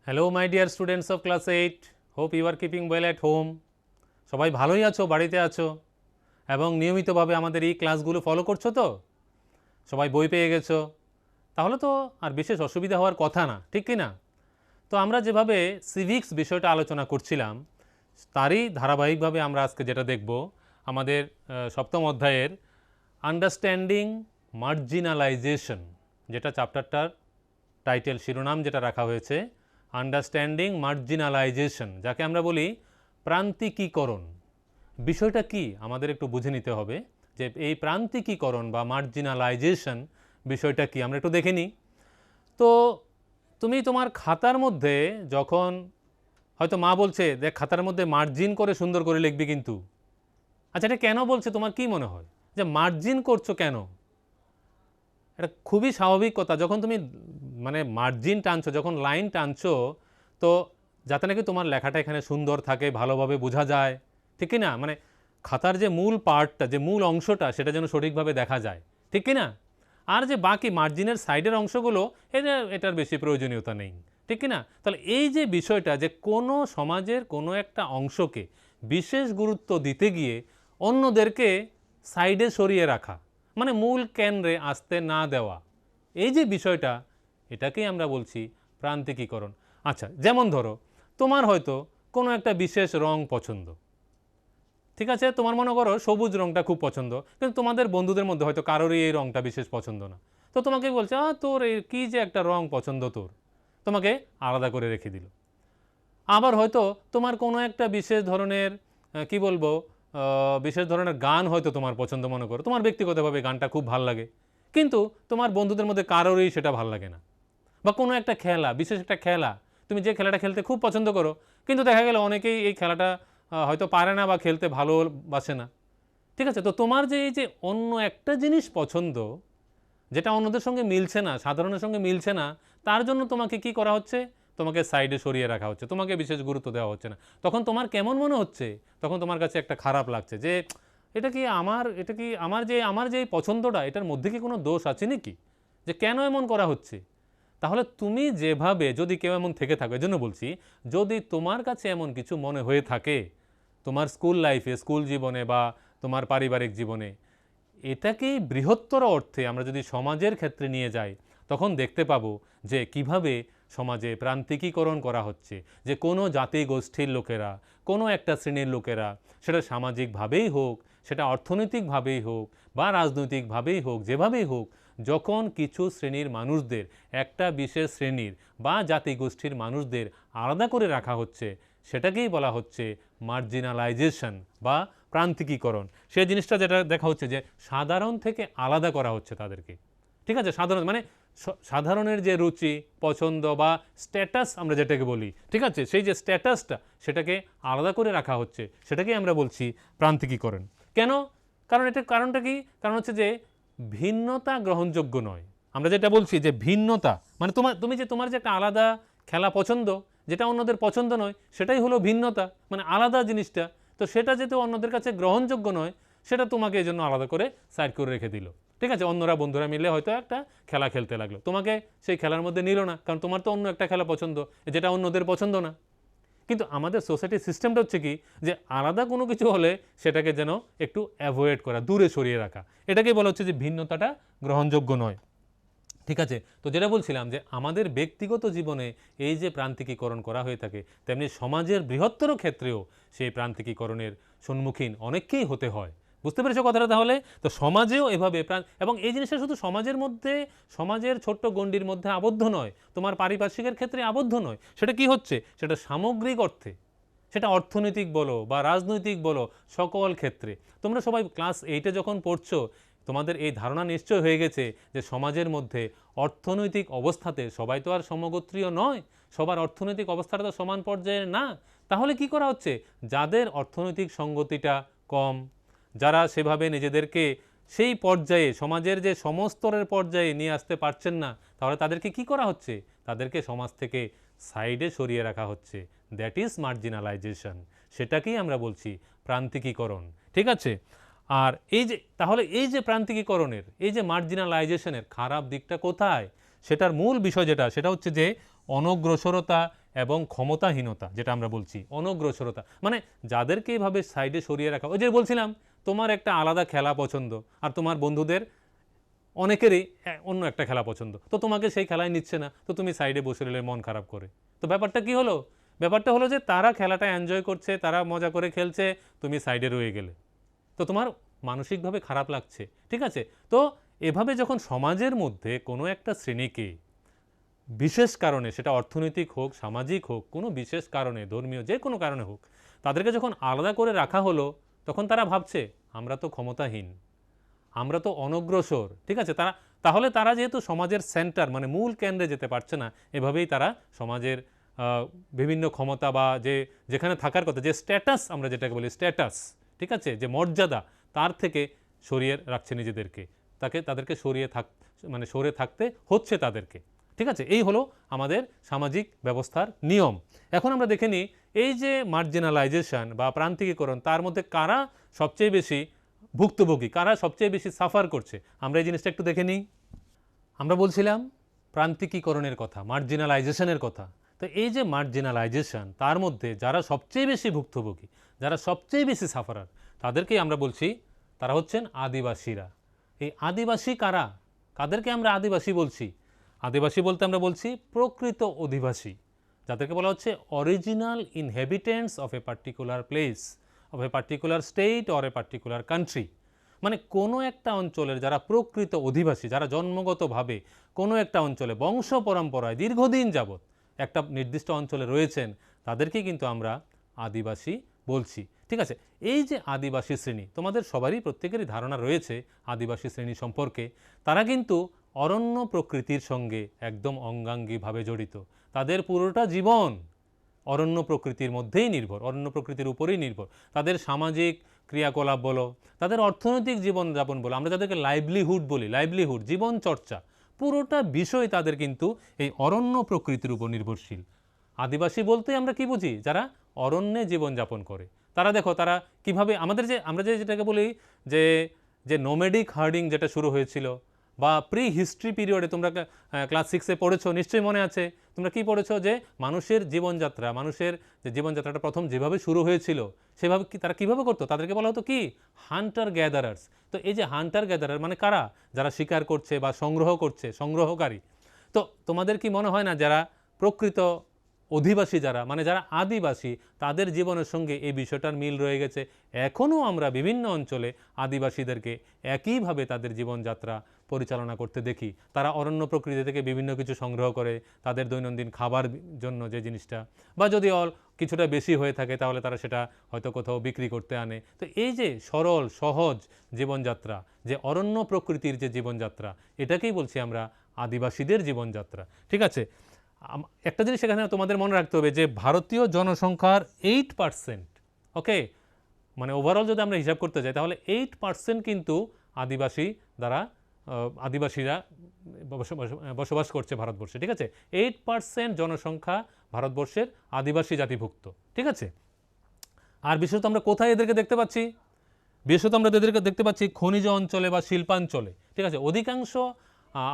Hello my dear students of class 8, hope you are keeping well at home. সবাই ভালোই আছো, বাড়িতে আছো এবং নিয়মিতভাবে আমাদের এই ক্লাসগুলো ফলো করছো তো? সবাই বই পেয়ে গেছো, তাহলে তো আর বিশেষ অসুবিধা হওয়ার কথা না, ঠিক কি না? তো আমরা যেভাবে সিভিক্স বিষয়টা আলোচনা করছিলাম তারই ধারাবাহিকভাবে আমরা আজকে যেটা দেখব আমাদের সপ্তম অধ্যায়ের আন্ডারস্ট্যান্ডিং মার্জিনালাইজেশন, যেটা চ্যাপ্টারটার টাইটেল শিরোনাম যেটা রাখা হয়েছে আন্ডারস্ট্যান্ডিং মার্জিনালাইজেশন, যাকে আমরা বলি প্রান্তিকীকরণ। বিষয়টা কি আমাদের একটু বুঝে নিতে হবে যে এই প্রান্তিকীকরণ বা মার্জিনালাইজেশন বিষয়টা কি আমরা একটু দেখে নিই। তো তুমি তোমার খাতার মধ্যে যখন হয়তো মা বলছে দেখ খাতার মধ্যে মার্জিন করে সুন্দর করে লিখবি, কিন্তু আচ্ছা এটা কেন বলছে তোমার কি মনে হয় যে মার্জিন করছো কেন? এটা খুবই স্বাভাবিক কথা। যখন তুমি মানে মার্জিন টানছো, যখন লাইন টানছো, তো যাতে নাকি তোমার লেখাটা এখানে সুন্দর থাকে, ভালোভাবে বোঝা যায়, ঠিক কি না? মানে খাতার যে মূল পার্টটা, যে মূল অংশটা, সেটা যেন সঠিকভাবে দেখা যায়, ঠিক কি না? আর যে বাকি মার্জিনের সাইডের অংশগুলো এটার বেশি প্রয়োজনীয়তা নেই, ঠিক কি না? তাহলে এই যে বিষয়টা যে কোনো সমাজের কোনো একটা অংশকে বিশেষ গুরুত্ব দিতে গিয়ে অন্যদেরকে সাইডে সরিয়ে রাখা, মানে মূল কেন্দ্রে আসতে না দেওয়া, এই যে বিষয়টা, এটাকেই আমরা বলছি প্রান্তিকীকরণ। আচ্ছা, যেমন ধরো তোমার হয়তো কোনো একটা বিশেষ রং পছন্দ, ঠিক আছে? তোমার মনে করো সবুজ রংটা খুব পছন্দ, কিন্তু তোমাদের বন্ধুদের মধ্যে হয়তো কারোরই এই রংটা বিশেষ পছন্দ না। তো তোমাকে বলছে তোর এই কী যে একটা রং পছন্দ তোর, তোমাকে আলাদা করে রেখে দিল। আবার হয়তো তোমার কোনো একটা বিশেষ ধরনের কি বলবো বিশেষ ধরনের গান হয়তো তোমার পছন্দ, মনে করো তোমার ব্যক্তিগতভাবে গানটা খুব ভাল লাগে, কিন্তু তোমার বন্ধুদের মধ্যে কারোরই সেটা ভাল লাগে না। বা কোনো একটা খেলা, বিশেষ একটা খেলা, তুমি যে খেলাটা খেলতে খুব পছন্দ করো, কিন্তু দেখা গেল অনেকেই এই খেলাটা হয়তো পারে না বা খেলতে ভালোবাসে না, ঠিক আছে? তো তোমার যে এই যে অন্য একটা জিনিস পছন্দ, যেটা অন্যদের সঙ্গে মিলছে না, সাধারণের সঙ্গে মিলছে না, তার জন্য তোমাকে কি করা হচ্ছে? তোমাকে সাইডে সরিয়ে রাখা হচ্ছে, তোমাকে বিশেষ গুরুত্ব দেওয়া হচ্ছে না। তখন তোমার কেমন মনে হচ্ছে? তখন তোমার কাছে একটা খারাপ লাগছে যে এটা কি আমার যে এই পছন্দটা, এটার মধ্যে কি কোনো দোষ আছে নাকি, যে কেন এমন করা হচ্ছে? তাহলে তুমি যেভাবে, যদি কেউ এমন থেকে থাকে, এজন্য বলছি যদি তোমার কাছে এমন কিছু মনে হয়ে থাকে তোমার স্কুল লাইফে, স্কুল জীবনে বা তোমার পারিবারিক জীবনে, এটাকেই বৃহত্তর অর্থে আমরা যদি সমাজের ক্ষেত্রে নিয়ে যাই, তখন দেখতে পাবো যে কিভাবে সমাজে প্রান্তিকীকরণ করা হচ্ছে, যে কোনো জাতি গোষ্ঠীর লোকেরা, কোনো একটা শ্রেণীর লোকেরা, সেটা সামাজিকভাবেই হোক, সেটা অর্থনৈতিকভাবেই হোক বা রাজনৈতিকভাবেই হোক, যেভাবেই হোক, যখন কিছু শ্রেণীর মানুষদের, একটা বিশেষ শ্রেণীর বা জাতিগোষ্ঠীর মানুষদের আলাদা করে রাখা হচ্ছে, সেটাকেই বলা হচ্ছে মার্জিনালাইজেশন বা প্রান্তিকীকরণ। সেই জিনিসটা যেটা দেখা হচ্ছে যে সাধারণ থেকে আলাদা করা হচ্ছে তাদেরকে, ঠিক আছে? সাধারণ মানে সাধারণের যে রুচি, পছন্দ বা স্ট্যাটাস আমরা যেটাকে বলি, ঠিক আছে, সেই যে স্ট্যাটাসটা, সেটাকে আলাদা করে রাখা হচ্ছে, সেটাকেই আমরা বলছি প্রান্তিকীকরণ। কেন? কারণ এটার কারণটা কি? কারণ হচ্ছে যে ভিন্নতা গ্রহণযোগ্য নয়। আমরা যেটা বলছি যে ভিন্নতা মানে তোমার যে একটা আলাদা খেলা পছন্দ, যেটা অন্যদের পছন্দ নয়, সেটাই হলো ভিন্নতা, মানে আলাদা জিনিসটা। তো সেটা যেহেতু অন্যদের কাছে গ্রহণযোগ্য নয়, সেটা তোমাকে এই জন্য আলাদা করে সাইড করে রেখে দিল, ঠিক আছে? অন্যরা, বন্ধুরা মিলে হয়তো একটা খেলা খেলতে লাগলো, তোমাকে সেই খেলার মধ্যে নিল না, কারণ তোমার তো অন্য একটা খেলা পছন্দ, যেটা অন্যদের পছন্দ না। কিন্তু আমাদের সোসাইটির সিস্টেমটা হচ্ছে কি, যে আলাদা কোনো কিছু হলে সেটাকে যেন একটু অ্যাভয়েড করা, দূরে সরিয়ে রাখা, এটাকেই বলা হচ্ছে যে ভিন্নতাটা গ্রহণযোগ্য নয়, ঠিক আছে? তো যেটা বলছিলাম যে আমাদের ব্যক্তিগত জীবনে এই যে প্রান্তিকীকরণ করা হয়ে থাকে, তেমনি সমাজের বৃহত্তর ক্ষেত্রেও সেই প্রান্তিকীকরণের সম্মুখীন অনেককেই হতে হয়। বুঝতে পেরেছো কথাটা? তাহলে তো সমাজেও এভাবে এবং এই জিনিসটা শুধু সমাজের মধ্যে, সমাজের ছোট্ট গণ্ডির মধ্যে আবদ্ধ নয়, তোমার পারিপার্শ্বিকের ক্ষেত্রে আবদ্ধ নয়, সেটা কি হচ্ছে? সেটা সামগ্রিক অর্থে, সেটা অর্থনৈতিক বলো বা রাজনৈতিক বলো, সকল ক্ষেত্রে। তোমরা সবাই ক্লাস 8-এ যখন পড়ছো, তোমাদের এই ধারণা নিশ্চয় হয়ে গেছে যে সমাজের মধ্যে অর্থনৈতিক অবস্থাতে সবাই তো আর সমগোত্রীয় নয়, সবার অর্থনৈতিক অবস্থাটা তো সমান পর্যায়ের না। তাহলে কি করা হচ্ছে? যাদের অর্থনৈতিক সঙ্গতিটা কম, যারা সেভাবে নিজেদেরকে সেই পর্যায়ে, সমাজের যে সমস্তরের পর্যায়ে নিয়ে আসতে পারছেন না, তাহলে তাদেরকে কি করা হচ্ছে? তাদেরকে সমাজ থেকে সাইডে সরিয়ে রাখা হচ্ছে। That is marginalization. সেটাকেই আমরা বলছি প্রান্তিকীকরণ, ঠিক আছে? আর তাহলে এই যে প্রান্তিকীকরণের, এই যে মার্জিনালাইজেশনের খারাপ দিকটা কোথায়? সেটার মূল বিষয় যেটা, সেটা হচ্ছে যে অনগ্রসরতা এবং ক্ষমতাহীনতা, যেটা আমরা বলছি অনগ্রসরতা, মানে যাদেরকে এভাবে সাইডে সরিয়ে রাখা। ওই যে বলছিলাম তোমার একটা আলাদা খেলা পছন্দ আর তোমার বন্ধুদের অনেকেরই অন্য একটা খেলা পছন্দ, তো তোমাকে সেই খেলায় নিচ্ছে না, তো তুমি সাইডে বসে রইলে মন খারাপ করে। তো ব্যাপারটা কি হলো? ব্যাপারটা হলো যে তারা খেলাটা এনজয় করছে, তারা মজা করে খেলছে, তুমি সাইডে রয়ে গেলে, তো তোমার মানসিকভাবে খারাপ লাগছে। ঠিক আছে, তো এভাবে যখন সমাজের মধ্যে কোনো একটা শ্রেণীকে বিশেষ কারণে, সেটা অর্থনৈতিক হোক, সামাজিক হোক, কোনো বিশেষ কারণে, ধর্মীয় যে কোনো কারণে হোক, তাদেরকে যখন আলাদা করে রাখা হলো, তখন তারা ভাবছে আমরা তো ক্ষমতাহীন, আমরা তো অনগ্রসর। ঠিক আছে, তাহলে তারা যেহেতু সমাজের সেন্টার মানে মূল কেন্দ্রে যেতে পারছে না, এভাবেই তারা সমাজের বিভিন্ন ক্ষমতা বা যেখানে থাকার কথা, যে স্ট্যাটাস আমরা যেটাকে বলি স্ট্যাটাস, ঠিক আছে, যে মর্যাদা, তার থেকে সরিয়ে রাখছে নিজেদেরকে, তাদেরকে সরে থাকতে হচ্ছে তাদেরকে। ঠিক আছে, এই হলো আমাদের সামাজিক ব্যবস্থার নিয়ম। এখন আমরা দেখে নিই এই যে মার্জিনালাইজেশন বা প্রান্তিকীকরণ, তার মধ্যে কারা সবচেয়ে বেশি ভুক্তভোগী, কারা সবচেয়ে বেশি সাফার করছে, আমরা এই জিনিসটা একটু দেখে নিই। আমরা বলছিলাম প্রান্তিকীকরণের কথা, মার্জিনালাইজেশনের কথা। তো এই যে মার্জিনালাইজেশন, তার মধ্যে যারা সবচেয়ে বেশি ভুক্তভোগী, যারা সবচেয়ে বেশি সাফারার, তাদেরকেই আমরা বলছি তারা হচ্ছেন আদিবাসীরা। এই আদিবাসী কারা? কাদেরকে আমরা আদিবাসী বলছি? আদিবাসী বলতে আমরা বলছি প্রকৃত অধিবাসী, যাদেরকে বলা হচ্ছে original ইনহেবিটেন্টস of a particular place, of a particular state or a particular country. মানে কোনো একটা অঞ্চলের যারা প্রকৃত অধিবাসী, যারা জন্মগতভাবে কোনো একটা অঞ্চলে বংশ পরম্পরায় দীর্ঘদিন যাবৎ একটা নির্দিষ্ট অঞ্চলে রয়েছেন, তাদেরকেই কিন্তু আমরা আদিবাসী বলছি। ঠিক আছে, এই যে আদিবাসী শ্রেণী, তোমাদের সবারই প্রত্যেকেরই ধারণা রয়েছে আদিবাসী শ্রেণী সম্পর্কে। তারা কিন্তু অরণ্য প্রকৃতির সঙ্গে একদম অঙ্গাঙ্গিভাবে জড়িত। তাদের পুরোটা জীবন অরণ্য প্রকৃতির মধ্যেই নির্ভর, অরণ্য প্রকৃতির উপরেই নির্ভর। তাদের সামাজিক ক্রিয়াকলাপ বলো, তাদের অর্থনৈতিক জীবনযাপন বলো, আমরা যাদেরকে লাইভলিহুড বলি, লাইভলিহুড জীবন চর্চা, পুরোটা বিষয় তাদের কিন্তু এই অরণ্য প্রকৃতির উপর নির্ভরশীল। আদিবাসী বলতে আমরা কি বুঝি? যারা অরণ্যে জীবনযাপন করে। তারা দেখো তারা কিভাবে আমরা যেটাকে বলি যে যে নোমেডিক হার্ডিং যেটা শুরু হয়েছিল, বা প্রি হিস্ট্রি পিরিয়ডে, তোমরা ক্লাস 6-এ পড়েছো নিশ্চয়ই, মনে আছে তোমরা কি পড়েছো, যে মানুষের যে জীবনযাত্রাটা প্রথম যেভাবে শুরু হয়েছিল, সেভাবে তারা কীভাবে করতো, তাদেরকে বলা হতো কি হান্টার গ্যাদারার্স। তো এই যে হান্টার গ্যাদারার মানে কারা? যারা শিকার করছে বা সংগ্রহ করছে, সংগ্রহকারী। তো তোমাদের কি মনে হয় না যারা প্রকৃত অধিবাসী, যারা মানে যারা আদিবাসী, তাদের জীবনের সঙ্গে এই বিষয়টার মিল রয়ে গেছে? এখনও আমরা বিভিন্ন অঞ্চলে আদিবাসীদেরকে একইভাবে তাদের জীবনযাত্রা পরিচালনা করতে দেখি। তারা অরণ্য প্রকৃতি থেকে বিভিন্ন কিছু সংগ্রহ করে তাদের দৈনন্দিন খাবার জন্য যে জিনিসটা, বা যদি কিছুটা বেশি হয়ে থাকে তাহলে তারা সেটা হয়তো কোথাও বিক্রি করতে আনে। তো এই যে সরল সহজ জীবনযাত্রা, যে অরণ্য প্রকৃতির যে জীবনযাত্রা, এটাকেই বলছি আমরা আদিবাসীদের জীবনযাত্রা। ঠিক আছে, একটা জিনিস এখানে তোমাদের মনে রাখতে হবে যে ভারতীয় জনসংখ্যার 8%, ওকে, মানে ওভারঅল যদি আমরা হিসাব করতে যাই তাহলে 8% কিন্তু আদিবাসীরা বসবাস করছে ভারতবর্ষে। ঠিক আছে, 8% জনসংখ্যা ভারতবর্ষের আদিবাসী জাতিভুক্ত। ঠিক আছে, আর বিশেষত আমরা কোথায় এদেরকে দেখতে পাচ্ছি? বিশেষত আমরা এদেরকে দেখতে পাচ্ছি খনিজ অঞ্চলে বা শিল্পাঞ্চলে। ঠিক আছে, অধিকাংশ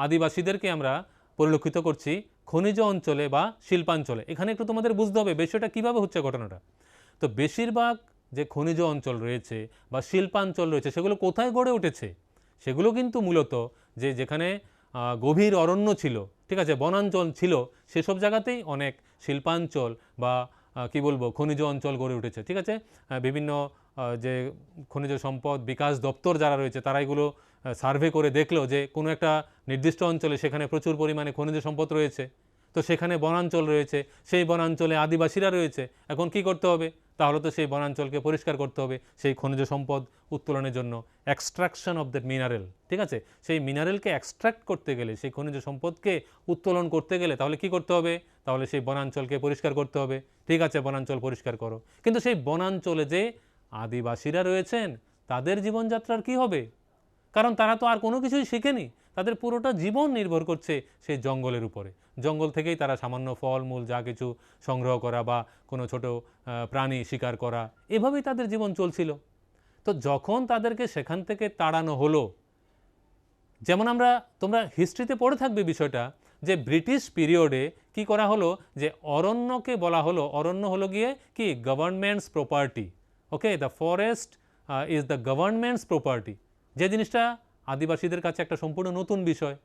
আদিবাসীদেরকে আমরা পরিলক্ষিত করছি খনিজ অঞ্চলে বা শিল্পাঞ্চলে। এখানে একটু তোমাদের বুঝতে হবে বিষয়টা কীভাবে হচ্ছে ঘটনাটা। তো বেশিরভাগ যে খনিজ অঞ্চল রয়েছে বা শিল্পাঞ্চল রয়েছে, সেগুলো কোথায় গড়ে উঠেছে? সেগুলো কিন্তু মূলত যেখানে গভীর অরণ্য ছিল, ঠিক আছে, বনাঞ্চল ছিল, সেসব জায়গাতেই অনেক শিল্পাঞ্চল বা কি বলবো খনিজ অঞ্চল গড়ে উঠেছে। ঠিক আছে, বিভিন্ন যে খনিজ সম্পদ বিকাশ দপ্তর যারা রয়েছে, তারা এগুলো সার্ভে করে দেখলো যে কোনো একটা নির্দিষ্ট অঞ্চলে সেখানে প্রচুর পরিমাণে খনিজ সম্পদ রয়েছে, তো সেখানে বনাঞ্চল রয়েছে, সেই বনাঞ্চলে আদিবাসীরা রয়েছে। এখন কি করতে হবে? তাহলে তো সেই বনাঞ্চলকে পরিষ্কার করতে হবে সেই খনিজ সম্পদ উত্তোলনের জন্য, এক্সট্রাকশন অফ দ্যাট মিনারেল। ঠিক আছে, সেই মিনারেলকে এক্সট্রাক্ট করতে গেলে, সেই খনিজ সম্পদকে উত্তোলন করতে গেলে তাহলে কি করতে হবে? তাহলে সেই বনাঞ্চলকে পরিষ্কার করতে হবে। ঠিক আছে, বনাঞ্চল পরিষ্কার করো, কিন্তু সেই বনাঞ্চলে যে আদিবাসীরা রয়েছেন তাদের জীবনযাত্রার কি হবে? কারণ তারা তো আর কোনো কিছুই শেখেনি, তাদের পুরোটা জীবন নির্ভর করছে সেই জঙ্গলের উপরে। জঙ্গল থেকেই তারা সামান্য ফলমূল যা কিছু সংগ্রহ করা বা কোনো ছোট প্রাণী শিকার করা, এভাবেই তাদের জীবন চলছিল। তো যখন তাদেরকে সেখান থেকে তাড়ানো হলো, যেমন তোমরা হিস্ট্রিতে পড়ে থাকবে বিষয়টা, যে ব্রিটিশ পিরিয়ডে কি করা হলো, যে অরণ্যকে বলা হলো, অরণ্য হলো গিয়ে কি government's property. Okay, the forest is the government's property, যে জিনিসটা আদিবাসীদের কাছে একটা সম্পূর্ণ নতুন বিষয়।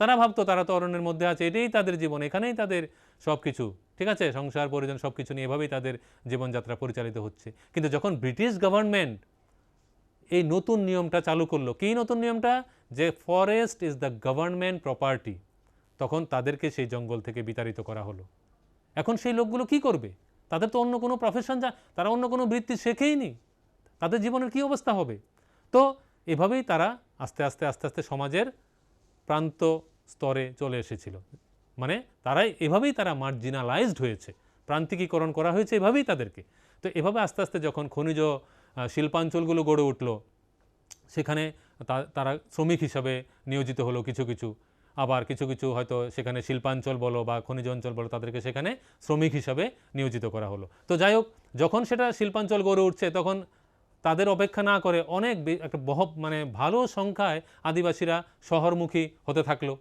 তারা ভাবতো তারা তো অরণ্যের মধ্যে আছে, এটাই তাদের জীবন, এখানেই তাদের সব কিছু, ঠিক আছে, সংসার পরিজন সব কিছু নিয়ে এভাবেই তাদের জীবনযাত্রা পরিচালিত হচ্ছে। কিন্তু যখন ব্রিটিশ গভর্নমেন্ট এই নতুন নিয়মটা চালু করলো, কী নতুন নিয়মটা, যে forest is the government property, তখন তাদেরকে সেই জঙ্গল থেকে বিতাড়িত করা হলো। এখন সেই লোকগুলো কি করবে? তাদের তো অন্য কোনো প্রফেশন, তারা অন্য কোনো বৃত্তি শেখেইনি, তাদের জীবনের কী অবস্থা হবে? তো এভাবেই তারা আস্তে আস্তে আস্তে আস্তে সমাজের প্রান্ত স্তরে চলে এসেছিল। মানে তারাই এভাবেই তারা মার্জিনালাইজড হয়েছে, প্রান্তিকীকরণ করা হয়েছে এভাবেই তাদেরকে। তো এভাবে আস্তে আস্তে যখন খনিজ শিল্পাঞ্চলগুলো গড়ে উঠল, সেখানে তারা শ্রমিক হিসাবে নিয়োজিত হলো কিছু কিছু, আবার কিছু কিছু হয়তো সেখানে শিল্পাঞ্চল বলো বা খনিজ অঞ্চল বলো, তাদেরকে সেখানে শ্রমিক হিসাবে নিয়োজিত করা হলো। তো যাই হোক, যখন সেটা শিল্পাঞ্চল গড়ে উঠছে, তখন তাদের অপেক্ষা না করে অনেক একটা মানে ভালো সংখ্যায় আদিবাসীরা শহরমুখী হতে থাকলো।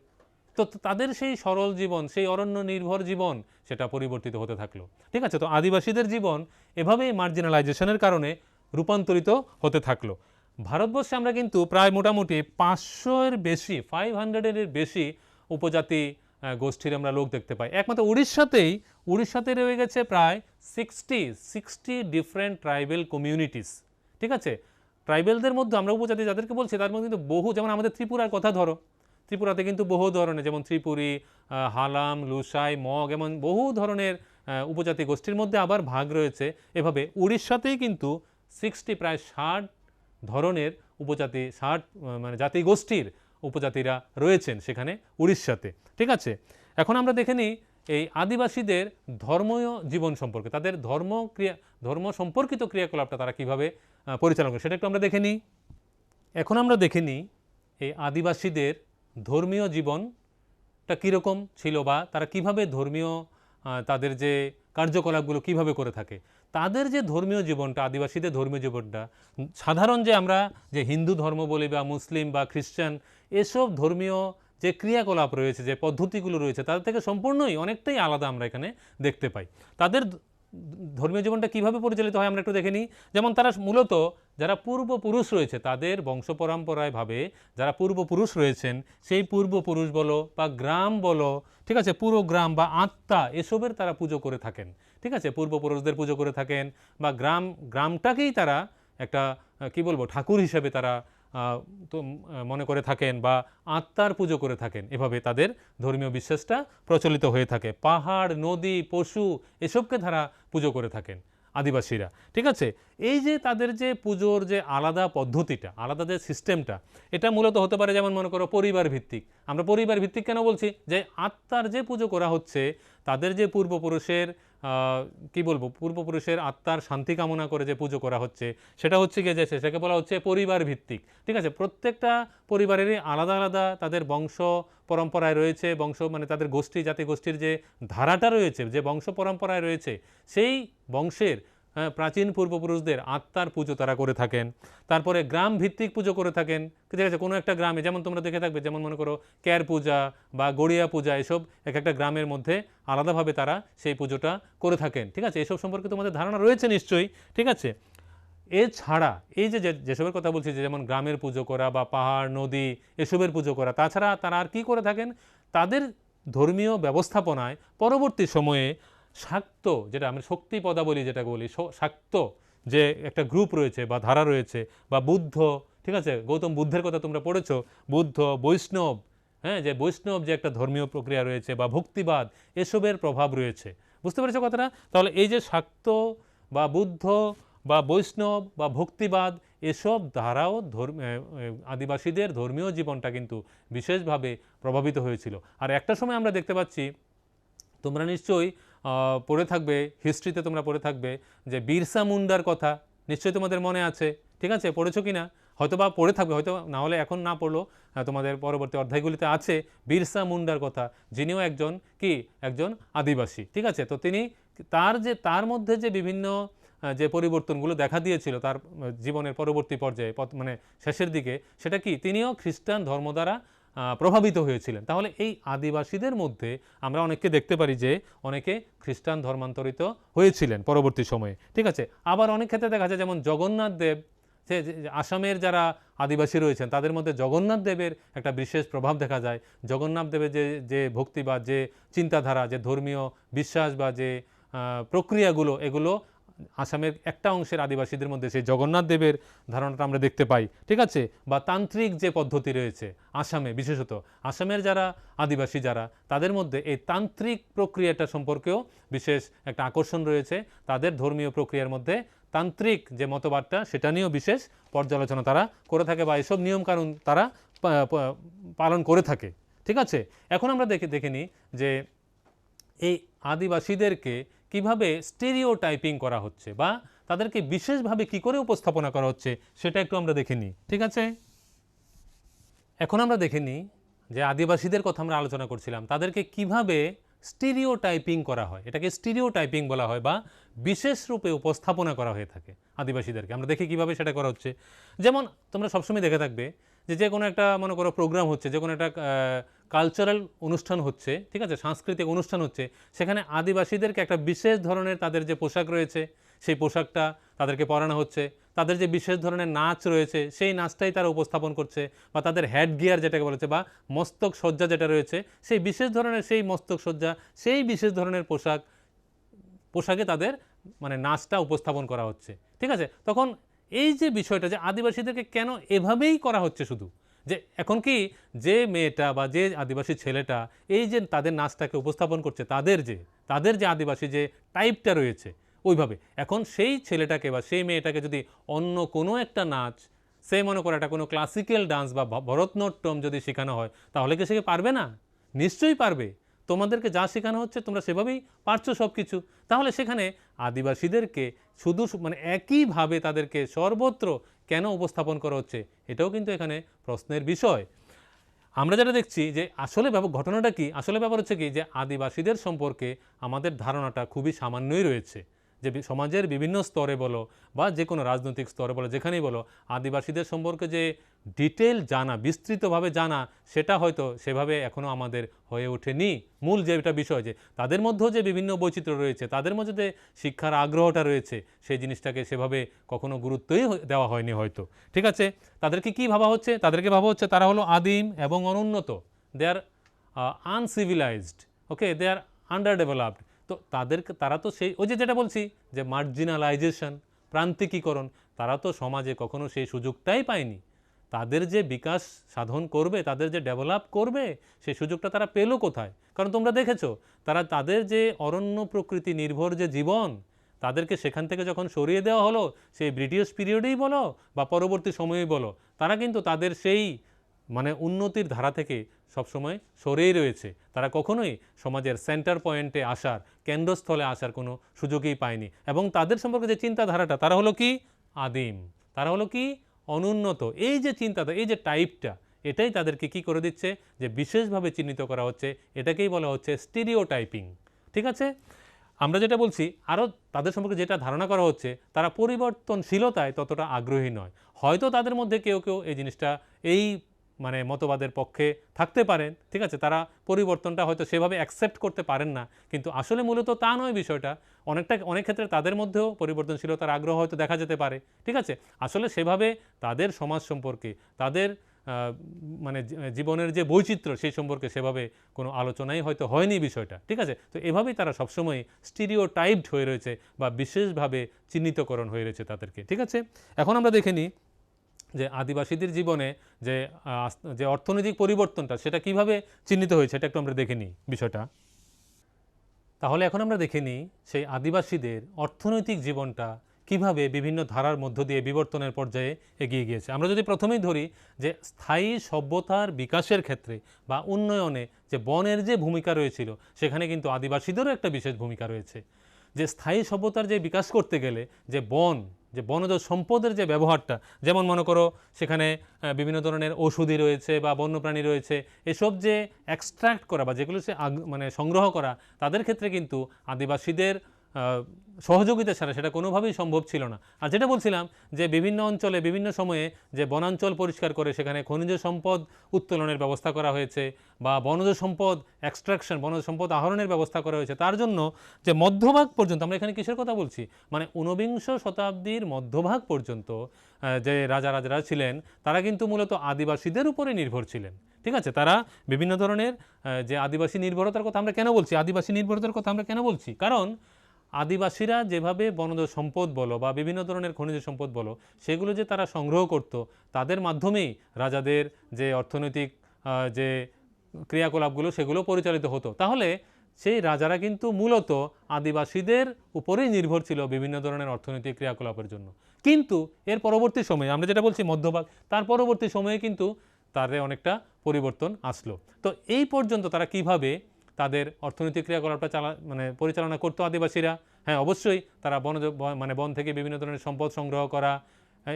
তো তাদের সেই সরল জীবন, সেই অরণ্য নির্ভর জীবন, সেটা পরিবর্তিত হতে থাকলো। ঠিক আছে, তো আদিবাসীদের জীবন এভাবেই মার্জিনালাইজেশনের কারণে রূপান্তরিত হতে থাকলো। ভারতবর্ষে আমরা কিন্তু প্রায় মোটামুটি 500-এর বেশি, 500-এর বেশি উপজাতি গোষ্ঠীর আমরা লোক দেখতে পাই। একমাত্র উড়িষ্যাতে রয়ে গেছে প্রায় 60 ডিফারেন্ট ট্রাইবেল কমিউনিটিস। ঠিক আছে, ট্রাইবেলদের মধ্যে আমরা উপজাতি যাদেরকে বলছি, তার মধ্যে কিন্তু বহু, যেমন আমাদের ত্রিপুরার কথা ধরো, ত্রিপুরাতে কিন্তু বহু ধরনের, যেমন ত্রিপুরী, হালাম, লুসাই, মগ, এমন বহু ধরনের উপজাতি গোষ্ঠীর মধ্যে আবার ভাগ রয়েছে। এভাবে উড়িষ্যাতেই কিন্তু প্রায় 60 ধরনের উপজাতি, 60 মানে জাতিগোষ্ঠীর উপজাতিরা রয়েছেন সেখানে উড়িষ্যাতে। ঠিক আছে, এখন আমরা দেখে নিই এই আদিবাসীদের ধর্মীয় জীবন সম্পর্কে, তাদের ধর্ম সম্পর্কিত ক্রিয়াকলাপটা তারা কীভাবে পরিচালনা করে, সেটা একটু আমরা দেখে নিই। এখন আমরা দেখে নিই এই আদিবাসীদের ধর্মীয় জীবনটা কীরকম ছিল, বা তারা কিভাবে ধর্মীয় তাদের যে কার্যকলাপগুলো কিভাবে করে থাকে। তাদের যে ধর্মীয় জীবনটা, আদিবাসীদের ধর্মীয় জীবনটা সাধারণ যে আমরা যে হিন্দু ধর্ম বলি বা মুসলিম বা খ্রিস্টান, এসব ধর্মীয় যে ক্রিয়াকলাপ রয়েছে, যে পদ্ধতিগুলো রয়েছে, তাদের থেকে সম্পূর্ণই অনেকটাই আলাদা আমরা এখানে দেখতে পাই। তাদের ধর্মীয় জীবনটা কীভাবে পরিচালিত হয় আমরা একটু দেখে নিই। যেমন তারা মূলত যারা পূর্বপুরুষ রয়েছে, তাদের বংশ পরম্পরায়ভাবে যারা পূর্বপুরুষ রয়েছেন, সেই পূর্বপুরুষ বলো বা গ্রাম বলো, ঠিক আছে, পুরো গ্রাম বা আত্মা, এসবের তারা পুজো করে থাকেন। ঠিক আছে, পূর্বপুরুষদের পুজো করে থাকেন, বা গ্রামটাকেই তারা একটা কি বলবো ঠাকুর হিসেবে তারা তো মনে করে থাকেন, বা আত্মার পুজো করে থাকেন। এভাবে তাদের ধর্মীয় বিশ্বাসটা প্রচলিত হয়ে থাকে। পাহাড়, নদী, পশু, এসবকে তারা পুজো করে থাকেন আদিবাসীরা। ঠিক আছে, এই যে তাদের যে পুজোর যে আলাদা পদ্ধতিটা, আলাদা যে সিস্টেমটা, এটা মূলত হতে পারে, যেমন মনে করো পরিবার ভিত্তিক। আমরা পরিবার ভিত্তিক কেন বলছি, যে আত্মার যে পুজো করা হচ্ছে, তাদের যে পূর্বপুরুষের কি বলবো পূর্বপুরুষের আত্মার শান্তি কামনা করে যে পুজো করা হচ্ছে, সেটা হচ্ছে গিয়ে যে সেটাকে বলা হচ্ছে পরিবার ভিত্তিক। ঠিক আছে, প্রত্যেকটা পরিবারেরই আলাদা আলাদা তাদের বংশ পরম্পরায় রয়েছে, মানে তাদের গোষ্ঠী, জাতিগোষ্ঠীর যে ধারাটা রয়েছে, যে বংশ পরম্পরায় রয়েছে, সেই বংশের প্রাচীন পূর্বপুরুষদের আত্মার পুজো তারা করে থাকেন। তারপরে গ্রাম ভিত্তিক পুজো করে থাকেন। ঠিক আছে, কোনো একটা গ্রামে, যেমন তোমরা দেখে থাকবে, যেমন মনে করো ক্যার পূজা বা গড়িয়া পূজা, এসব এক একটা গ্রামের মধ্যে আলাদাভাবে তারা সেই পুজোটা করে থাকেন। ঠিক আছে, এসব সম্পর্কে তোমাদের ধারণা রয়েছে নিশ্চয়ই। ঠিক আছে, এছাড়া এই যেসবের কথা বলছি, যেমন গ্রামের পুজো করা বা পাহাড়, নদী, এসবের পুজো করা, তাছাড়া তারা আর কী করে থাকেন, তাদের ধর্মীয় ব্যবস্থাপনায় পরবর্তী সময়ে শাক্ত, যেটা আমি শক্তি পদাবলী যেটা বলি, শাক্ত যে একটা গ্রুপ রয়েছে বা ধারা রয়েছে, বা বুদ্ধ, ঠিক আছে, গৌতম বুদ্ধের কথা তোমরা পড়েছো, বুদ্ধ, বৈষ্ণব, হ্যাঁ, যে বৈষ্ণব যে একটা ধর্মীয় প্রক্রিয়া রয়েছে, বা ভক্তিবাদ, এসবের প্রভাব রয়েছে। বুঝতে পেরেছো কথাটা? তাহলে এই যে শাক্ত বা বুদ্ধ বা বৈষ্ণব বা ভক্তিবাদ, এসব দ্বারাও আদিবাসীদের ধর্মীয় জীবনটা কিন্তু বিশেষভাবে প্রভাবিত হয়েছিল। আর একটা সময় আমরা দেখতে পাচ্ছি, তোমরা নিশ্চয়ই পড়ে থাকবে, হিস্ট্রিতে তোমরা পড়ে থাকবে, যে বিরসা মুন্ডার কথা নিশ্চয়ই তোমাদের মনে আছে। ঠিক আছে, পড়েছো কি না? হয়তো বা পড়ে থাকবে, হয়তো না হলে এখন না পড়লো, তোমাদের পরবর্তী অধ্যায়গুলিতে আছে বিরসা মুন্ডার কথা, যিনিও একজন আদিবাসী। ঠিক আছে, তো তিনি তার মধ্যে যে বিভিন্ন যে পরিবর্তনগুলো দেখা দিয়েছিল তার জীবনের পরবর্তী পর্যায়ে, মানে শেষের দিকে, সেটা কি, তিনিও খ্রিস্টান ধর্ম দ্বারা প্রভাবিত হয়েছিলেন। তাহলে এই আদিবাসীদের মধ্যে আমরা অনেককে দেখতে পারি যে অনেকে খ্রিস্টান ধর্মান্তরিত হয়েছিলেন পরবর্তী সময়ে, ঠিক আছে। আবার অনেক ক্ষেত্রে দেখা যায় যেমন জগন্নাথ দেব, যে আসামের যারা আদিবাসী রয়েছেন তাদের মধ্যে জগন্নাথ দেবের একটা বিশেষ প্রভাব দেখা যায়। জগন্নাথ দেবের যে যে ভক্তি বা যে চিন্তাধারা, যে ধর্মীয় বিশ্বাস বা যে প্রক্রিয়াগুলো, এগুলো আসামের একটা অংশের আদিবাসীদের মধ্যে সেই জগন্নাথ দেবের ধারণাটা আমরা দেখতে পাই, ঠিক আছে। বা তান্ত্রিক যে পদ্ধতি রয়েছে আসামে, বিশেষত আসামের যারা আদিবাসী যারা, তাদের মধ্যে এই তান্ত্রিক প্রক্রিয়াটা সম্পর্কেও বিশেষ একটা আকর্ষণ রয়েছে। তাদের ধর্মীয় প্রক্রিয়ার মধ্যে তান্ত্রিক যে মতবাদটা, সেটা নিয়েও বিশেষ পর্যালোচনা তারা করে থাকে বা এসব নিয়মকানুন তারা পালন করে থাকে, ঠিক আছে। এখন আমরা দেখে নিই যে এই আদিবাসীদেরকে কিভাবে স্টেরিওটাইপিং করা হচ্ছে বা তাদেরকে বিশেষভাবে কি করে উপস্থাপনা করা হচ্ছে সেটা একটু আমরা দেখে নিই, ঠিক আছে। এখন আমরা দেখে নিই যে আদিবাসীদের কথা আমরা আলোচনা করছিলাম, তাদেরকে কিভাবে স্টিরিওটাইপিং করা হয়, এটাকে স্টিরিওটাইপিং বলা হয় বা বিশেষ রূপে উপস্থাপনা করা হয়ে থাকে আদিবাসীদেরকে। আমরা দেখি কিভাবে সেটা করা হচ্ছে। যেমন তোমরা সবসময় দেখে থাকবে যে যে কোনো একটা মনে করো প্রোগ্রাম হচ্ছে, যে কোনো একটা কালচারাল অনুষ্ঠান হচ্ছে, ঠিক আছে, সাংস্কৃতিক অনুষ্ঠান হচ্ছে, সেখানে আদিবাসীদেরকে একটা বিশেষ ধরনের তাদের যে পোশাক রয়েছে সেই পোশাকটা তাদেরকে পরানো হচ্ছে, তাদের যে বিশেষ ধরনের নাচ রয়েছে সেই নাচটাই তারা উপস্থাপন করছে, বা তাদের হেড গিয়ার যেটাকে বলেছে বা মস্তক সজ্জা যেটা রয়েছে সেই বিশেষ ধরনের সেই মস্তক সজ্জা, সেই বিশেষ ধরনের পোশাকে তাদের মানে নাচটা উপস্থাপন করা হচ্ছে, ঠিক আছে। তখন এই যে বিষয়টা যে আদিবাসীদেরকে কেন এভাবেই করা হচ্ছে, শুধু যে এখন কি যে মেয়েটা বা যে আদিবাসী ছেলেটা এই যে তাদের নাচটাকে উপস্থাপন করছে, তাদের যে আদিবাসী যে টাইপটা রয়েছে ওইভাবে, এখন সেই ছেলেটাকে বা সেই মেয়েটাকে যদি অন্য কোনো একটা নাচ, সে মনে করে একটা কোনো ক্লাসিক্যাল ডান্স বা ভরতনাট্যম যদি শেখানো হয়, তাহলে কি সে পারবে না? নিশ্চয়ই পারবে। তোমাদেরকে যা শেখানো হচ্ছে তোমরা সেভাবেই পারছো সব কিছু। তাহলে সেখানে আদিবাসীদেরকে শুধু মানে একইভাবে তাদেরকে সর্বত্র কেন উপস্থাপন করা হচ্ছে, এটাও কিন্তু এখানে প্রশ্নের বিষয়। আমরা যেটা দেখছি যে আসলে ঘটনাটা কি, আসলে ব্যাপার হচ্ছে কি যে আদিবাসীদের সম্পর্কে আমাদের ধারণাটা খুবই সামান্যই রয়েছে। যে সমাজের বিভিন্ন স্তরে বলো বা যে কোনো রাজনৈতিক স্তরে বলো, যেখানেই বলো, আদিবাসীদের সম্পর্কে যে ডিটেল জানা, বিস্তৃতভাবে জানা, সেটা হয়তো সেভাবে এখনও আমাদের হয়ে ওঠেনি। মূল যেটা বিষয় যে তাদের মধ্যেও যে বিভিন্ন বৈচিত্র্য রয়েছে, তাদের মধ্যে যে শিক্ষার আগ্রহটা রয়েছে, সেই জিনিসটাকে সেভাবে কখনো গুরুত্বই দেওয়া হয়নি হয়তো, ঠিক আছে। তাদেরকে কি ভাবা হচ্ছে? তাদেরকে ভাবা হচ্ছে তারা হলো আদিম এবং অনুন্নত, দে আর আনসিভিলাইজড, ওকে, দে আর আন্ডার ডেভেলপড। তো তারা তো সেই ওই যেটা বলছি যে মার্জিনালাইজেশন, প্রান্তিকীকরণ, তারা তো সমাজে কখনো সেই সুযোগটাই পায়নি। তাদের যে বিকাশ সাধন করবে, তাদের যে ডেভেলপ করবে, সেই সুযোগটা তারা পেলো কোথায়? কারণ তোমরা দেখেছো তাদের যে অরণ্য প্রকৃতি নির্ভর যে জীবন, তাদেরকে সেখান থেকে যখন সরিয়ে দেওয়া হলো, সেই ব্রিটিশ পিরিয়ডেই বলো বা পরবর্তী সময়েই বলো, তারা কিন্তু তাদের সেই মানে উন্নতির ধারা থেকে সবসময় সরেই রয়েছে। তারা কখনোই সমাজের সেন্টার পয়েন্টে আসার, কেন্দ্রস্থলে আসার কোনো সুযোগই পায়নি। এবং তাদের সম্পর্কে যে চিন্তাধারাটা, তারা হলো কি আদিম, তারা হলো কি অনুন্নত। এই যে চিন্তাধারা, এই যে টাইপটা, এটাই তাদেরকে কি করে দিচ্ছে যে বিশেষভাবে চিহ্নিত করা হচ্ছে, এটাকেই বলা হচ্ছে স্টিরিওটাইপিং, ঠিক আছে। আমরা যেটা বলছি, আরও তাদের সম্পর্কে যেটা ধারণা করা হচ্ছে, তারা পরিবর্তনশীলতায় ততটা আগ্রহী নয়। হয়তো তাদের মধ্যে কেউ কেউ এই জিনিসটা, এই মানে মতবাদের পক্ষে থাকতে পারেন, ঠিক আছে, তারা পরিবর্তনটা হয়তো সেভাবে অ্যাকসেপ্ট করতে পারেন না, কিন্তু আসলে মূলত তা নয় বিষয়টা। অনেক ক্ষেত্রে তাদের মধ্যেও পরিবর্তনশীলতার আগ্রহ হয়তো দেখা যেতে পারে, ঠিক আছে। আসলে সেভাবে তাদের সমাজ সম্পর্কে, তাদের মানে জীবনের যে বৈচিত্র্য, সেই সম্পর্কে সেভাবে কোনো আলোচনাই হয়তো হয়নি বিষয়টা, ঠিক আছে। তো এভাবেই তারা সবসময় স্টিরিওটাইপড হয়ে রয়েছে বা বিশেষভাবে চিহ্নিতকরণ হয়ে রয়েছে তাদেরকে, ঠিক আছে। এখন আমরা দেখে নিই যে আদিবাসীদের জীবনে যে অর্থনৈতিক পরিবর্তনটা, সেটা কিভাবে চিহ্নিত হয়েছে, এটা একটু আমরা দেখে নিই বিষয়টা। তাহলে এখন আমরা দেখে নিই সেই আদিবাসীদের অর্থনৈতিক জীবনটা কিভাবে বিভিন্ন ধারার মধ্য দিয়ে বিবর্তনের পর্যায়ে এগিয়ে গিয়েছে। আমরা যদি প্রথমেই ধরি যে স্থায়ী সভ্যতার বিকাশের ক্ষেত্রে বা উন্নয়নে যে বনের যে ভূমিকা রয়েছিল, সেখানে কিন্তু আদিবাসীদেরও একটা বিশেষ ভূমিকা রয়েছে। যে স্থায়ী সভ্যতার যে বিকাশ করতে গেলে যে বনজ সম্পদের যে ব্যবহারটা, যেমন মনে করো সেখানে বিভিন্ন ধরনের ঔষধি রয়েছে বা বন্যপ্রাণী রয়েছে, এসব যে এক্সট্র্যাক্ট করা বা যেগুলো সে মানে সংগ্রহ করা, তাদের ক্ষেত্রে কিন্তু আদিবাসীদের সহযোগিতা ছাড়া সেটা কোনোভাবেই সম্ভব ছিল না। আর যেটা বলছিলাম যে বিভিন্ন অঞ্চলে বিভিন্ন সময়ে যে বনাঞ্চল পরিষ্কার করে সেখানে খনিজ সম্পদ উত্তোলনের ব্যবস্থা করা হয়েছে বা বনজ সম্পদ এক্সট্রাকশন, বনজ সম্পদ আহরণের ব্যবস্থা করা হয়েছে, তার জন্য যে মধ্যভাগ পর্যন্ত, আমরা এখানে কিসের কথা বলছি, মানে ঊনবিংশ শতাব্দীর মধ্যভাগ পর্যন্ত যে রাজারা ছিলেন তারা কিন্তু মূলত আদিবাসীদের উপরে নির্ভর ছিলেন। ঠিক আছে, তারা বিভিন্ন ধরনের যে আদিবাসী নির্ভরতার কথা আমরা কেন বলছি, আদিবাসী নির্ভরতার কথা আমরা কেন বলছি, কারণ আদিবাসীরা যেভাবে বনজ সম্পদ বলো বা বিভিন্ন ধরনের খনিজ সম্পদ বলো সেগুলো যে তারা সংগ্রহ করত, তাদের মাধ্যমেই রাজাদের যে অর্থনৈতিক যে ক্রিয়াকলাপগুলো সেগুলো পরিচালিত হতো। তাহলে সেই রাজারা কিন্তু মূলত আদিবাসীদের উপরেই নির্ভর ছিল বিভিন্ন ধরনের অর্থনৈতিক ক্রিয়াকলাপের জন্য। কিন্তু এর পরবর্তী সময়ে আমরা যেটা বলছি মধ্যভাগ, তার পরবর্তী সময়ে কিন্তু তাদের অনেকটা পরিবর্তন আসলো। তো এই পর্যন্ত তারা কিভাবে তাদের অর্থনৈতিক ক্রিয়াকলাপটা পরিচালনা করতো আদিবাসীরা? হ্যাঁ, অবশ্যই তারা বন থেকে বিভিন্ন ধরনের সম্পদ সংগ্রহ করা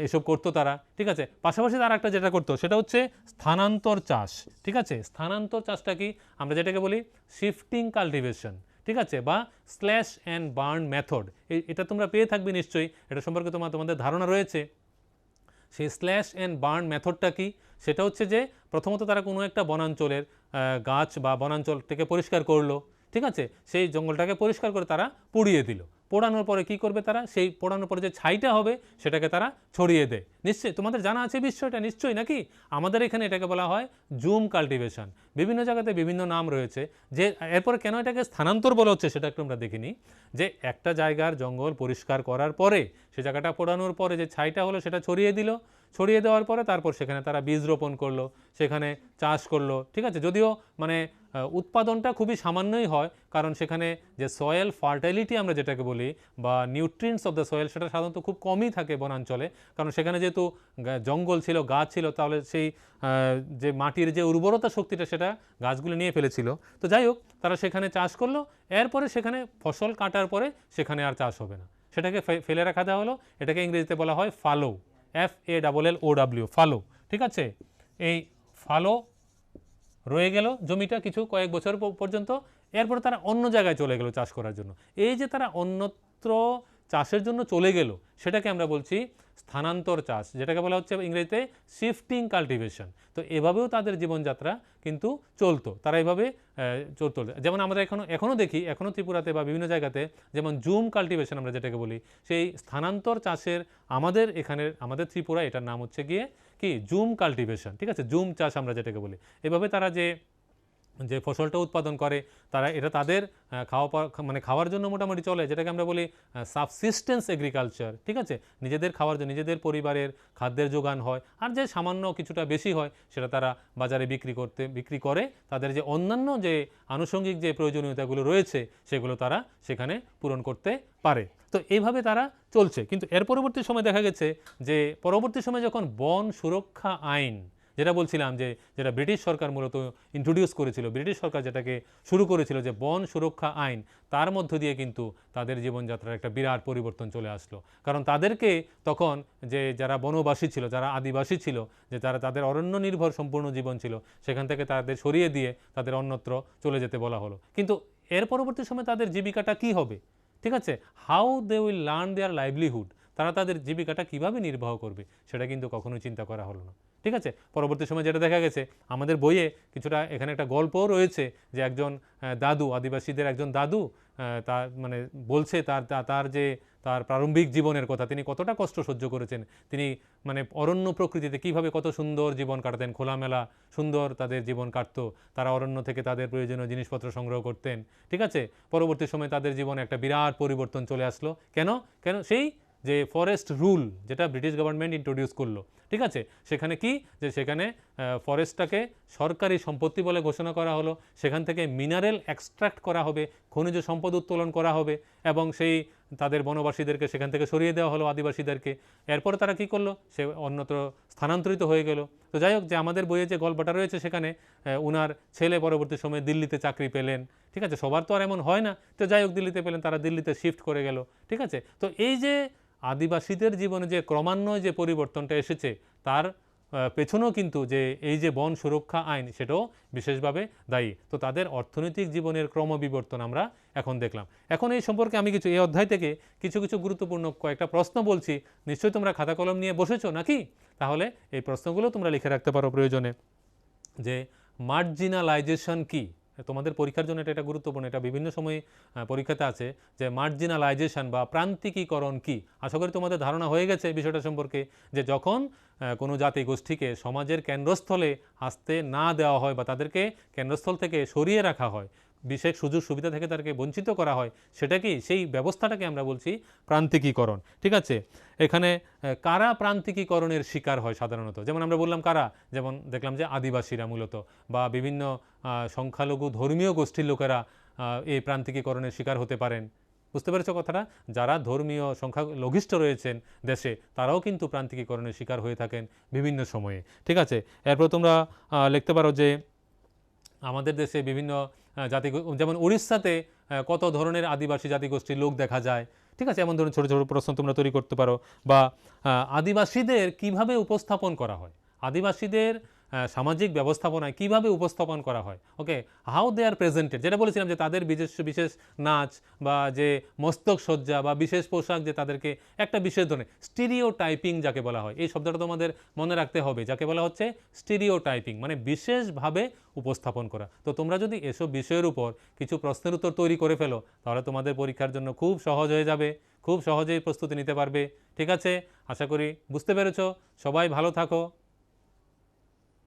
এসব করতো তারা। ঠিক আছে, পাশাপাশি তারা একটা যেটা করতো সেটা হচ্ছে স্থানান্তর চাষ। ঠিক আছে, স্থানান্তর চাষটা কি, আমরা যেটাকে বলি শিফটিং কাল্টিভেশন। ঠিক আছে, বা স্ল্যাশ অ্যান্ড বার্ন মেথড, এটা তোমরা পেয়ে থাকবে নিশ্চয়ই, এটা সম্পর্কে তোমাদের ধারণা রয়েছে। সেই স্ল্যাশ অ্যান্ড বার্ন মেথডটা কি, সেটা হচ্ছে যে প্রথমত তারা কোনো একটা বনাঞ্চলের গাছ বা বনাঞ্চলটাকে পরিষ্কার করলো। ঠিক আছে, সেই জঙ্গলটাকে পরিষ্কার করে তারা পুড়িয়ে দিল। পোড়ানোর পরে কি করবে তারা, সেই পোড়ানোর পরে যে ছাইটা হবে সেটাকে তারা ছড়িয়ে দেয়। নিশ্চয়ই তোমাদের জানা আছে বিষয়টা, নিশ্চয়ই নাকি? আমাদের এখানে এটাকে বলা হয় জুম কাল্টিভেশন। বিভিন্ন জায়গাতে বিভিন্ন নাম রয়েছে। যে এরপরে কেন এটাকে স্থানান্তর বলা হচ্ছে সেটা একটু আমরা দেখিনি। যে একটা জায়গার জঙ্গল পরিষ্কার করার পরে সে জায়গাটা পোড়ানোর পরে যে ছাইটা হলো সেটা ছড়িয়ে দিল, ছড়িয়ে দেওয়ার পরে তারপর সেখানে তারা বীজ রোপণ করলো, সেখানে চাষ করলো। ঠিক আছে, যদিও উৎপাদনটা খুবই সামান্যই হয়, কারণ সেখানে যে সয়েল ফার্টাইলিটি আমরা যেটাকে বলি বা নিউট্রিয়েন্টস অফ দ্য সয়েল সেটা সাধারণত খুব কমই থাকে বনাঞ্চলে, কারণ সেখানে যেহেতু জঙ্গল ছিল, গাছ ছিল, তাহলে সেই যে মাটির যে উর্বরতা শক্তিটা সেটা গাছগুলো নিয়ে ফেলেছিল। তো যাই হোক, তারা সেখানে চাষ করলো, এরপরে সেখানে ফসল কাটার পরে সেখানে আর চাষ হবে না, সেটাকে ফেলে রাখা দেওয়া হলো। এটাকে ইংরেজিতে বলা হয় ফালো, FALLOW, ফালো। ঠিক আছে, এই ফালো রয়ে গেল জমিটা কিছু কয়েক বছর পর্যন্ত, এরপরে তারা অন্য জায়গায় চলে গেল চাষ করার জন্য। এই যে তারা অন্যত্র চাষের জন্য চলে গেল সেটাকে আমরা বলছি স্থানান্তর চাষ, যেটাকে বলা হচ্ছে ইংরেজিতে শিফটিং কাল্টিভেশন। তো এভাবেও তাদের জীবনযাত্রা কিন্তু চলতো, তারা এইভাবে চলতো। যেমন আমরা এখনও দেখি, এখনও ত্রিপুরাতে বা বিভিন্ন জায়গাতে যেমন জুম কাল্টিভেশন আমরা যেটাকে বলি, সেই স্থানান্তর চাষের আমাদের ত্রিপুরা এটার নাম হচ্ছে গিয়ে কি জুম কাল্টিভেশন। ঠিক আছে, জুম চাষ আমরা যেটাকে বলি। এভাবে তারা যে ফসলটা উৎপাদন করে তারা এটা তাদের খাওয়ার জন্য মোটামুটি চলে, যেটাকে আমরা বলি সাবসিস্টেন্স এগ্রিকালচার। ঠিক আছে, নিজেদের খাওয়ার জন্য, নিজেদের পরিবারের খাদ্যের যোগান হয়, আর যে সামান্য কিছুটা বেশি হয় সেটা তারা বাজারে বিক্রি করে তাদের যে অন্যান্য যে আনুষঙ্গিক যে প্রয়োজনীয়তাগুলো রয়েছে সেগুলো তারা সেখানে পূরণ করতে পারে। তো এইভাবে তারা চলছে। কিন্তু এর পরবর্তী সময় দেখা গেছে যে পরবর্তী সময় যখন বন সুরক্ষা আইন, যেটা বলছিলাম যেটা ব্রিটিশ সরকার মূলত ইন্ট্রোডিউস করেছিল, ব্রিটিশ সরকার যেটাকে শুরু করেছিল যে বন সুরক্ষা আইন, তার মধ্য দিয়ে কিন্তু তাদের জীবনযাত্রার একটা বিরাট পরিবর্তন চলে আসলো। কারণ তাদেরকে তখন যারা বনবাসী ছিল, যারা আদিবাসী ছিল, যে তাদের অরণ্য নির্ভর সম্পূর্ণ জীবন ছিল, সেখান থেকে তাদের সরিয়ে দিয়ে তাদের অন্যত্র চলে যেতে বলা হলো। কিন্তু এর পরবর্তী সময় তাদের জীবিকাটা কি হবে? ঠিক আছে, how they will learn their livelihood, তারা তাদের জীবিকাটা কিভাবে নির্বাহ করবে সেটা কিন্তু কখনোই চিন্তা করা হলো না। ঠিক আছে, পরবর্তী সময় যেটা দেখা গেছে, আমাদের বইয়ে কিছুটা এখানে একটা গল্পও রয়েছে যে একজন দাদু, আদিবাসীদের একজন দাদু তার বলছে তার প্রারম্ভিক জীবনের কথা, তিনি কতটা কষ্ট সহ্য করেছেন, তিনি অরণ্য প্রকৃতিতে কিভাবে কত সুন্দর জীবন কাটাতেন, খোলামেলা সুন্দর তাদের জীবন কাটতো, তারা অরণ্য থেকে তাদের প্রয়োজনীয় জিনিসপত্র সংগ্রহ করতেন। ঠিক আছে, পরবর্তী সময় তাদের জীবনে একটা বিরাট পরিবর্তন চলে আসলো। কেন? সেই যে ফরেস্ট রুল যেটা ব্রিটিশ গভর্নমেন্ট ইন্ট্রোডিউস করলো। ঠিক আছে, সেখানে কি যে সেখানে ফরেস্টটাকে সরকারি সম্পত্তি বলে ঘোষণা করা হলো, সেখান থেকে মিনারেল এক্সট্রাক্ট করা হবে, খনিজ সম্পদ উত্তোলন করা হবে, এবং সেই তাদের বনবাসীদেরকে সেখান থেকে সরিয়ে দেওয়া হলো, আদিবাসীদেরকে। এরপর তারা কি করলো, সে অন্যত্র স্থানান্তরিত হয়ে গেল। তো যাই হোক, যে আমাদের বইয়ে যে গল্পটা রয়েছে সেখানে উনার ছেলে পরবর্তী সময়ে দিল্লিতে চাকরি পেলেন। ঠিক আছে, সবার তো আর এমন হয় না, তো যাই হোক দিল্লিতে পেলেন, তারা দিল্লিতে শিফট করে গেল। ঠিক আছে, তো এই যে আদিবাসীদের জীবনে যে ক্রমান্বয়ে যে পরিবর্তনটা এসেছে তার পেছনেও কিন্তু যে এই যে বন সুরক্ষা আইন সেটাও বিশেষভাবে দায়ী। তো তাদের অর্থনৈতিক জীবনের ক্রমবিবর্তন আমরা এখন দেখলাম। এখন এই সম্পর্কে আমি কিছু এই অধ্যায় থেকে কিছু কিছু গুরুত্বপূর্ণ কয়েকটা প্রশ্ন বলছি, নিশ্চয়ই তোমরা খাতা কলম নিয়ে বসেছো নাকি? তাহলে এই প্রশ্নগুলো তোমরা লিখে রাখতে পারো প্রয়োজনে। যে মার্জিনালাইজেশন কি, তোমাদের পরীক্ষার জন্য এটা গুরুত্বপূর্ণ, এটা বিভিন্ন সময়ে পরীক্ষাতে আছে যে মার্জিনালাইজেশন বা প্রান্তিকীকরণ কি। আশা করি তোমাদের ধারণা হয়ে গেছে বিষয়টা সম্পর্কে, যে যখন কোনো জাতি গোষ্ঠীকে সমাজের কেন্দ্রস্থলে আসতে না দেওয়া হয় বা তাদেরকে কেন্দ্রস্থল থেকে সরিয়ে রাখা হয়, বিশেষ সুযোগ সুবিধা থেকে তাদেরকে বঞ্চিত করা হয়, সেটা কি সেই ব্যবস্থাটাকে আমরা বলছি প্রান্তিকীকরণ। ঠিক আছে, এখানে কারা প্রান্তিকীকরণের শিকার হয় সাধারণত, যেমন আমরা বললাম কারা, যেমন দেখলাম যে আদিবাসীরা মূলত, বা বিভিন্ন সংখ্যালঘু ধর্মীয় গোষ্ঠীর লোকেরা এই প্রান্তিকীকরণের শিকার হতে পারেন। বুঝতে পেরেছো কথাটা? যারা ধর্মীয় সংখ্যালঘিষ্ঠ রয়েছেন দেশে, তারাও কিন্তু প্রান্তিকীকরণের শিকার হয়ে থাকেন বিভিন্ন সময়ে। ঠিক আছে, এরপর তোমরা লিখতে পারো যে আমাদের দেশে বিভিন্ন জাতি, যেমন উড়িষ্যাতে কত ধরনের আদিবাসী জাতিগোষ্ঠীর লোক দেখা যায়। ঠিক আছে, এমন ধরনের ছোটো ছোটো প্রশ্ন তোমরা তৈরি করতে পারো। বা আদিবাসীদের কিভাবে উপস্থাপন করা হয়, আদিবাসীদের সামাজিক ব্যবস্থাপনায় কিভাবে উপস্থাপন করা হয়, ওকে, হাউ দে আর প্রেজেন্টেড, যেটা বলেছিলাম যে তাদের বিশেষ বিশেষ নাচ বা যে মস্তক সজ্জা বা বিশেষ পোশাক, যে তাদেরকে একটা বিশেষ ধরনের স্টিরিও টাইপিং যাকে বলা হয়, এই শব্দটা তোমাদের মনে রাখতে হবে, যাকে বলা হচ্ছে স্টিরিও টাইপিং, মানে বিশেষভাবে উপস্থাপন করা। তো তোমরা যদি এসব বিষয়ের উপর কিছু প্রশ্নের উত্তর তৈরি করে ফেলো, তাহলে তোমাদের পরীক্ষার জন্য খুব সহজ হয়ে যাবে, খুব সহজেই প্রস্তুতি নিতে পারবে। ঠিক আছে, আশা করি বুঝতে পেরেছো। সবাই ভালো থাকো।